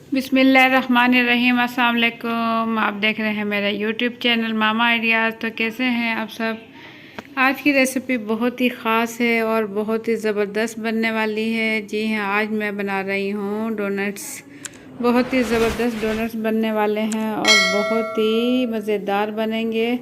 बिस्मिल्लाहिर्रहमानिर्रहीम। अस्सलाम वालेकुम। आप देख रहे हैं मेरा यूट्यूब चैनल मामा आइडियाज़। तो कैसे हैं आप सब? आज की रेसिपी बहुत ही ख़ास है और बहुत ही ज़बरदस्त बनने वाली है। जी हाँ, आज मैं बना रही हूँ डोनट्स। बहुत ही ज़बरदस्त डोनट्स बनने वाले हैं और बहुत ही मज़ेदार बनेंगे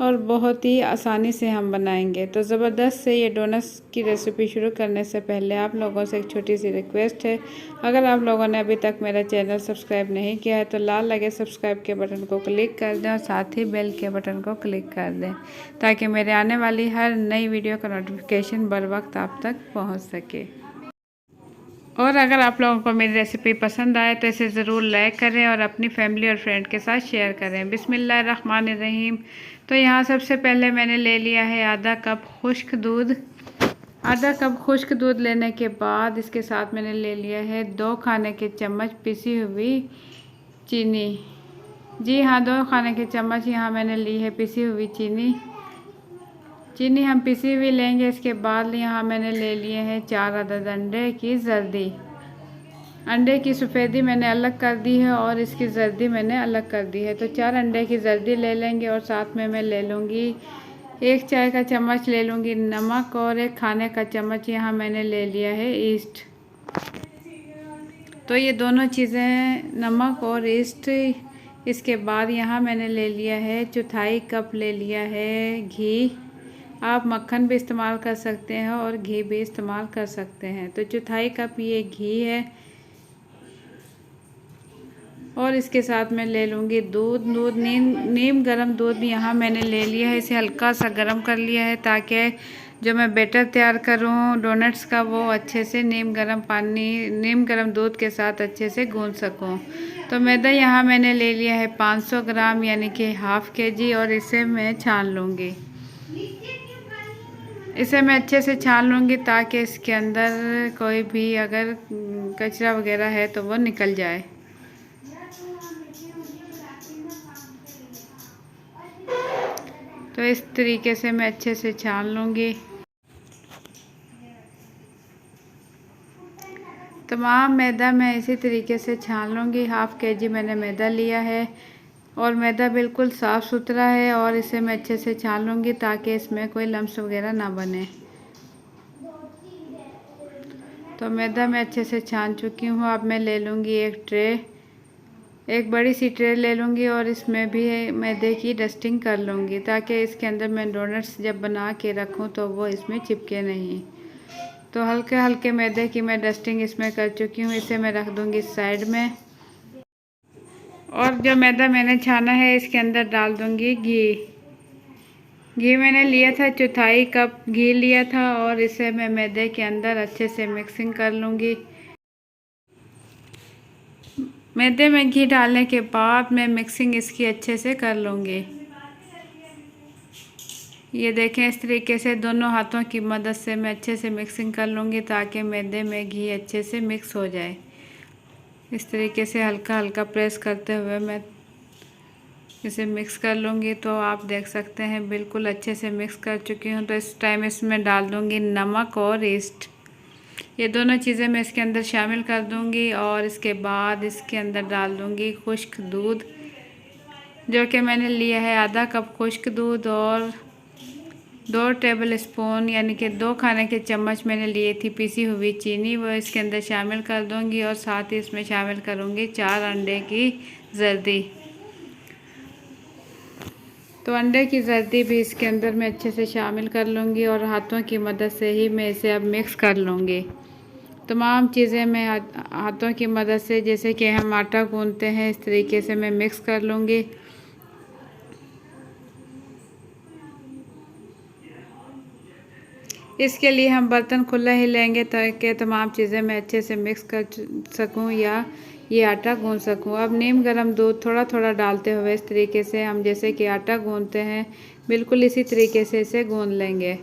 और बहुत ही आसानी से हम बनाएंगे। तो ज़बरदस्त से ये डोनट्स की रेसिपी शुरू करने से पहले आप लोगों से एक छोटी सी रिक्वेस्ट है। अगर आप लोगों ने अभी तक मेरा चैनल सब्सक्राइब नहीं किया है तो लाल लगे सब्सक्राइब के बटन को क्लिक कर दें और साथ ही बेल के बटन को क्लिक कर दें ताकि मेरे आने वाली हर नई वीडियो का नोटिफिकेशन बर वक्त आप तक पहुँच सके। और अगर आप लोगों को मेरी रेसिपी पसंद आए तो इसे ज़रूर लाइक करें और अपनी फैमिली और फ्रेंड के साथ शेयर करें। बिस्मिल्लाहिर्रहमानिर्रहीम। तो यहाँ सबसे पहले मैंने ले लिया है आधा कप खुश्क दूध। आधा कप खुश्क दूध लेने के बाद इसके साथ मैंने ले लिया है 2 खाने के चम्मच पिसी हुई चीनी। जी हाँ, 2 खाने के चम्मच यहाँ मैंने ली है पिसी हुई चीनी। चीनी हम पिसी हुई लेंगे। इसके बाद यहाँ मैंने ले लिए हैं 4 अदद अंडे की जर्दी। अंडे की सफ़ेदी मैंने अलग कर दी है और इसकी जर्दी मैंने अलग कर दी है। तो 4 अंडे की जर्दी ले लेंगे और साथ में मैं ले लूँगी 1 चाय का चम्मच ले लूँगी नमक और 1 खाने का चम्मच यहाँ मैंने ले लिया है ईस्ट। तो ये दोनों चीज़ें नमक और ईस्ट। इसके बाद यहाँ मैंने ले लिया है 1/4 कप ले लिया है घी। आप मक्खन भी इस्तेमाल कर सकते हैं और घी भी इस्तेमाल कर सकते हैं। तो 1/4 कप ये घी है और इसके साथ मैं ले लूँगी दूध नीम गर्म दूध भी यहाँ मैंने ले लिया है। इसे हल्का सा गर्म कर लिया है ताकि जो मैं बैटर तैयार करूँ डोनट्स का वो अच्छे से नीम गर्म दूध के साथ अच्छे से गूँथ सकूँ। तो मैदा यहाँ मैंने ले लिया है 500 ग्राम यानी कि हाफ़ केजी और इसे मैं छान लूँगी। इसे मैं अच्छे से छान लूँगी ताकि इसके अंदर कोई भी अगर कचरा वगैरह है तो वो निकल जाए। तो इस तरीके से मैं अच्छे से छान लूँगी। तमाम मैदा मैं इसी तरीके से छान लूँगी। हाफ़ केजी मैंने मैदा लिया है और मैदा बिल्कुल साफ़ सुथरा है और इसे मैं अच्छे से छान लूँगी ताकि इसमें कोई लम्स वगैरह ना बने। तो मैदा मैं अच्छे से छान चुकी हूँ। अब मैं ले लूँगी एक बड़ी सी ट्रे ले लूँगी और इसमें भी मैदे की डस्टिंग कर लूँगी ताकि इसके अंदर मैं डोनट्स जब बना के रखूँ तो वो इसमें चिपके नहीं। तो हल्के हल्के मैदे की मैं डस्टिंग इसमें कर चुकी हूँ। इसे मैं रख दूँगी साइड में और जो मैदा मैंने छाना है इसके अंदर डाल दूँगी घी मैंने लिया था 1/4 कप घी लिया था और इसे मैं मैदे के अंदर अच्छे से मिक्सिंग कर लूँगी। मैदे में घी डालने के बाद मैं मिक्सिंग इसकी अच्छे से कर लूँगी। ये देखें, इस तरीके से दोनों हाथों की मदद से मैं अच्छे से मिक्सिंग कर लूँगी ताकि मैदे में घी अच्छे से मिक्स हो जाए। इस तरीके से हल्का हल्का प्रेस करते हुए मैं इसे मिक्स कर लूँगी। तो आप देख सकते हैं बिल्कुल अच्छे से मिक्स कर चुकी हूँ। तो इस टाइम इसमें डाल दूँगी नमक और ईस्ट। ये दोनों चीज़ें मैं इसके अंदर शामिल कर दूँगी और इसके बाद इसके अंदर डाल दूँगी खुश्क दूध, जो कि मैंने लिया है आधा कप खुश्क दूध और 2 टेबल स्पून यानी कि 2 खाने के चम्मच मैंने लिए थी पिसी हुई चीनी, वो इसके अंदर शामिल कर दूँगी और साथ ही इसमें शामिल करूँगी 4 अंडे की जर्दी। तो अंडे की जर्दी भी इसके अंदर मैं अच्छे से शामिल कर लूँगी और हाथों की मदद से ही मैं इसे अब मिक्स कर लूँगी। तमाम चीज़ें मैं हाथों की मदद से जैसे कि हम आटा गूंथते हैं इस तरीके से मैं मिक्स कर लूँगी। इसके लिए हम बर्तन खुला ही लेंगे ताकि तमाम चीज़ें मैं अच्छे से मिक्स कर सकूं या ये आटा गूंथ सकूं। अब नीम गर्म दूध थोड़ा थोड़ा डालते हुए इस तरीके से हम जैसे कि आटा गूंथते हैं बिल्कुल इसी तरीके से इसे गूंथ लेंगे।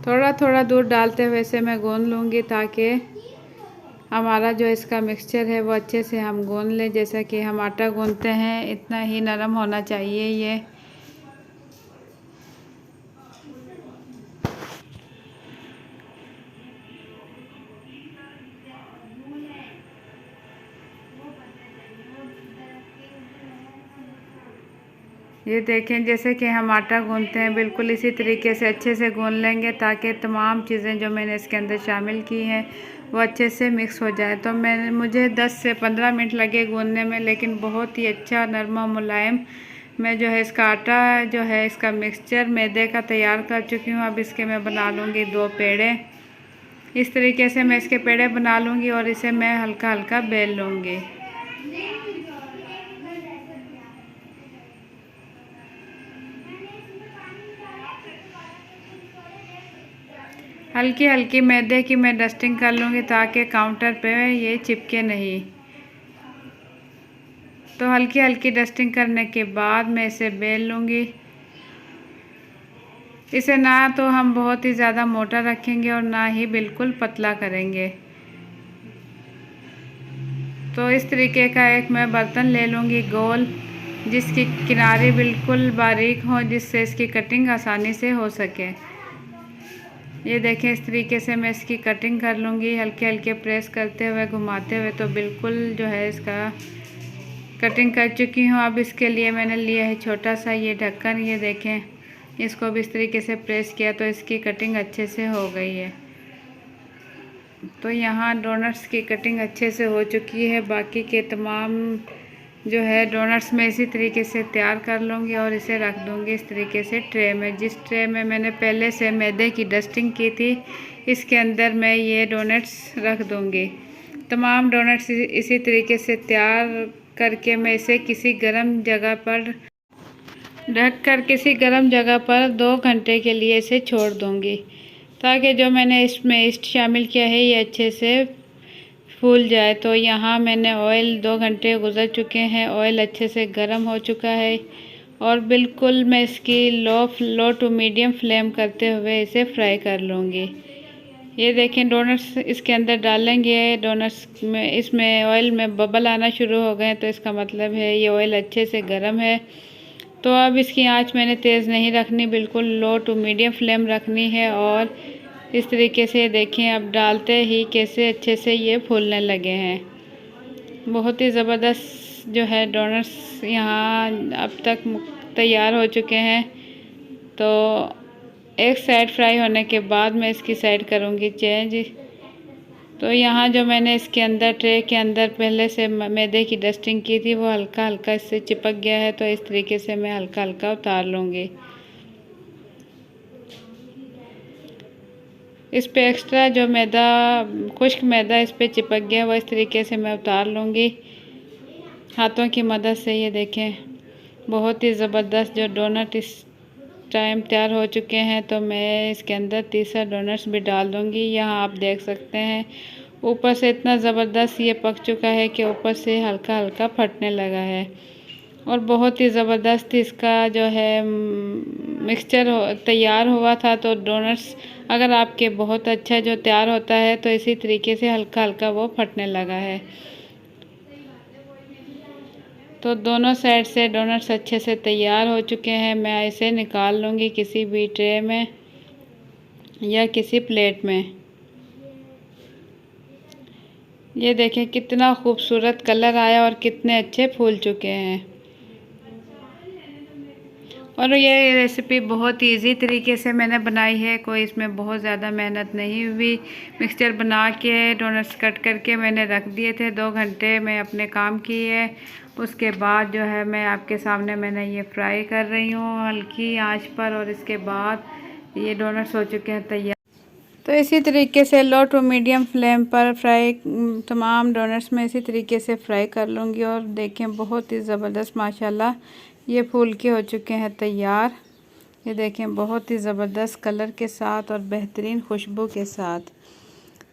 थोड़ा थोड़ा दूध डालते हुए इसे मैं गूंथ लूँगी ताकि हमारा जो इसका मिक्सचर है वो अच्छे से हम गूंथ लें। जैसा कि हम आटा गूंथते हैं इतना ही नरम होना चाहिए ये। ये देखें, जैसे कि हम आटा गूंथते हैं बिल्कुल इसी तरीके से अच्छे से गूंथ लेंगे ताकि तमाम चीज़ें जो मैंने इसके अंदर शामिल की हैं वो अच्छे से मिक्स हो जाए। तो मुझे 10 से 15 मिनट लगे गूंथने में, लेकिन बहुत ही अच्छा नरम और मुलायम मैं जो है इसका आटा जो है इसका मिक्सचर मैदे का तैयार कर चुकी हूँ। अब इसके मैं बना लूँगी 2 पेड़े। इस तरीके से मैं इसके पेड़े बना लूँगी और इसे मैं हल्का हल्का बेल लूँगी। हल्की हल्की मैदे की मैं डस्टिंग कर लूँगी ताकि काउंटर पे ये चिपके नहीं। तो हल्की हल्की डस्टिंग करने के बाद मैं इसे बेल लूँगी। इसे ना तो हम बहुत ही ज़्यादा मोटा रखेंगे और ना ही बिल्कुल पतला करेंगे। तो इस तरीके का एक मैं बर्तन ले लूँगी गोल, जिसकी किनारे बिल्कुल बारीक हों, जिससे इसकी कटिंग आसानी से हो सके। ये देखें, इस तरीके से मैं इसकी कटिंग कर लूँगी हल्के हल्के प्रेस करते हुए, घुमाते हुए। तो बिल्कुल जो है इसका कटिंग कर चुकी हूँ। अब इसके लिए मैंने लिया है छोटा सा ये ढक्कन। ये देखें, इसको भी इस तरीके से प्रेस किया तो इसकी कटिंग अच्छे से हो गई है। तो यहाँ डोनट्स की कटिंग अच्छे से हो चुकी है। बाकी के तमाम जो है डोनट्स मैं इसी तरीके से तैयार कर लूँगी और इसे रख दूँगी इस तरीके से ट्रे में। जिस ट्रे में मैंने पहले से मैदे की डस्टिंग की थी, इसके अंदर मैं ये डोनट्स रख दूँगी। तमाम डोनट्स इसी तरीके से तैयार करके मैं इसे किसी गर्म जगह पर ढककर किसी गर्म जगह पर 2 घंटे के लिए इसे छोड़ दूँगी, ताकि जो मैंने इसमें ईस्ट शामिल किया है ये अच्छे से फूल जाए। तो यहाँ मैंने ऑयल 2 घंटे गुजर चुके हैं, ऑयल अच्छे से गर्म हो चुका है और बिल्कुल मैं इसकी लो टू मीडियम फ्लेम करते हुए इसे फ्राई कर लूँगी। ये देखें, डोनट्स इसके अंदर डालेंगे, डोनट्स में इसमें ऑयल में बबल आना शुरू हो गए, तो इसका मतलब है ये ऑयल अच्छे से गर्म है। तो अब इसकी आंच मैंने तेज़ नहीं रखनी, बिल्कुल लो टू मीडियम फ्लेम रखनी है। और इस तरीके से देखें, अब डालते ही कैसे अच्छे से ये फूलने लगे हैं। बहुत ही ज़बरदस्त जो है डोनट्स यहाँ अब तक तैयार हो चुके हैं। तो एक साइड फ्राई होने के बाद मैं इसकी साइड करूँगी चेंज। तो यहाँ जो मैंने इसके अंदर ट्रे के अंदर पहले से मैदे की डस्टिंग की थी वो हल्का हल्का इससे चिपक गया है, तो इस तरीके से मैं हल्का हल्का उतार लूँगी। इस पे एक्स्ट्रा जो मैदा खुश्क मैदा इस पे चिपक गया वो इस तरीके से मैं उतार लूँगी हाथों की मदद से। ये देखें, बहुत ही ज़बरदस्त जो डोनट इस टाइम तैयार हो चुके हैं। तो मैं इसके अंदर तीसरा डोनट्स भी डाल दूँगी। यहाँ आप देख सकते हैं ऊपर से इतना ज़बरदस्त ये पक चुका है कि ऊपर से हल्का हल्का फटने लगा है और बहुत ही ज़बरदस्त इसका जो है मिक्सचर तैयार हुआ था। तो डोनट्स अगर आपके बहुत अच्छा जो तैयार होता है तो इसी तरीके से हल्का हल्का वो फटने लगा है। तो दोनों साइड से डोनट्स अच्छे से तैयार हो चुके हैं। मैं इसे निकाल लूँगी किसी भी ट्रे में या किसी प्लेट में। ये देखें कितना खूबसूरत कलर आया और कितने अच्छे फूल चुके हैं। और ये रेसिपी बहुत इजी तरीके से मैंने बनाई है, कोई इसमें बहुत ज़्यादा मेहनत नहीं हुई। मिक्सचर बना के डोनट्स कट करके मैंने रख दिए थे, 2 घंटे मैं अपने काम किए। उसके बाद जो है मैं आपके सामने मैंने ये फ्राई कर रही हूँ हल्की आंच पर और इसके बाद ये डोनट्स हो चुके हैं तैयार। तो इसी तरीके से लो टू मीडियम फ्लेम पर फ्राई तमाम डोनट्स में इसी तरीके से फ्राई कर लूँगी। और देखें बहुत ही ज़बरदस्त माशाल्लाह ये फूल के हो चुके हैं तैयार। ये देखें बहुत ही ज़बरदस्त कलर के साथ और बेहतरीन खुशबू के साथ।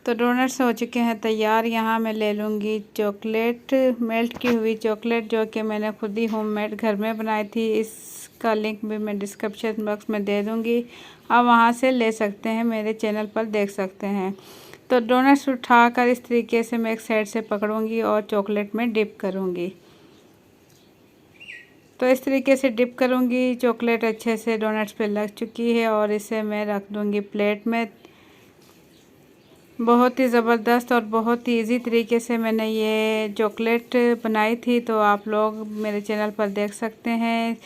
तो डोनट्स हो चुके हैं तैयार। यहाँ मैं ले लूँगी चॉकलेट, मेल्ट की हुई चॉकलेट, जो कि मैंने खुद ही होममेड घर में बनाई थी। इसका लिंक भी मैं डिस्क्रिप्शन बॉक्स में दे दूँगी, आप वहाँ से ले सकते हैं, मेरे चैनल पर देख सकते हैं। तो डोनट्स उठाकर इस तरीके से मैं एक साइड से पकड़ूँगी और चॉकलेट में डिप करूँगी। तो इस तरीके से डिप करूँगी, चॉकलेट अच्छे से डोनट्स पे लग चुकी है और इसे मैं रख दूँगी प्लेट में। बहुत ही ज़बरदस्त और बहुत ही इजी तरीके से मैंने ये चॉकलेट बनाई थी, तो आप लोग मेरे चैनल पर देख सकते हैं।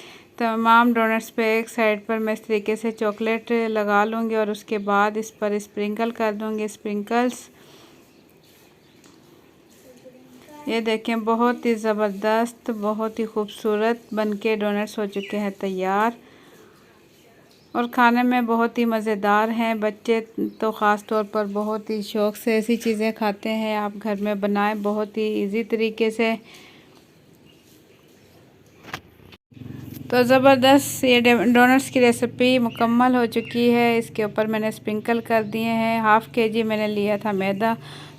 तमाम डोनट्स पे एक साइड पर मैं इस तरीके से चॉकलेट लगा लूँगी और उसके बाद इस पर स्प्रिंकल कर दूँगी स्प्रिंकल्स। ये देखें बहुत ही ज़बरदस्त, बहुत ही खूबसूरत बनके डोनट्स हो चुके हैं तैयार और खाने में बहुत ही मज़ेदार हैं। बच्चे तो ख़ास तौर पर बहुत ही शौक़ से ऐसी चीज़ें खाते हैं। आप घर में बनाएं बहुत ही इजी तरीके से। तो ज़बरदस्त ये डोनट्स की रेसिपी मुकम्मल हो चुकी है। इसके ऊपर मैंने स्प्रिंकल कर दिए हैं। हाफ़ केजी मैंने लिया था मैदा,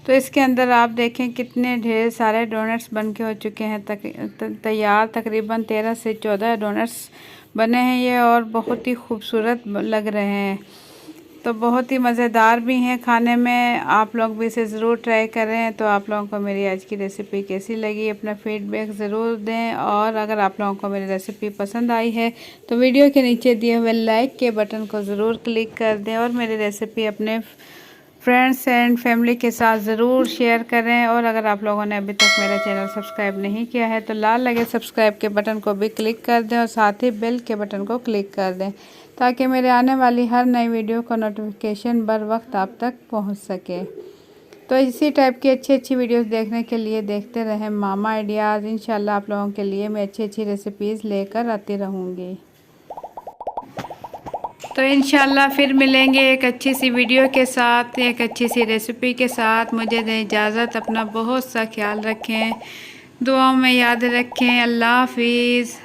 तो इसके अंदर आप देखें कितने ढेर सारे डोनट्स बन के हो चुके हैं तैयार। तकरीबन 13 से 14 डोनट्स बने हैं ये और बहुत ही खूबसूरत लग रहे हैं। तो बहुत ही मज़ेदार भी हैं खाने में। आप लोग भी इसे ज़रूर ट्राई करें। तो आप लोगों को मेरी आज की रेसिपी कैसी लगी अपना फीडबैक ज़रूर दें और अगर आप लोगों को मेरी रेसिपी पसंद आई है तो वीडियो के नीचे दिए हुए लाइक के बटन को ज़रूर क्लिक कर दें और मेरी रेसिपी अपने फ्रेंड्स एंड फैमिली के साथ ज़रूर शेयर करें। और अगर आप लोगों ने अभी तक मेरा चैनल सब्सक्राइब नहीं किया है तो लाल लगे सब्सक्राइब के बटन को भी क्लिक कर दें और साथ ही बेल के बटन को क्लिक कर दें ताकि मेरे आने वाली हर नई वीडियो का नोटिफिकेशन बर वक्त आप तक पहुंच सके। तो इसी टाइप की अच्छी वीडियोस देखने के लिए देखते रहें मामा आइडियाज़। इंशाल्लाह आप लोगों के लिए मैं अच्छी रेसिपीज़ लेकर आती रहूँगी। तो इंशाल्लाह फिर मिलेंगे एक अच्छी सी वीडियो के साथ, एक अच्छी सी रेसिपी के साथ। मुझे दें इजाज़त, अपना बहुत सा ख्याल रखें, दुआओं में याद रखें। अल्लाह हाफिज़।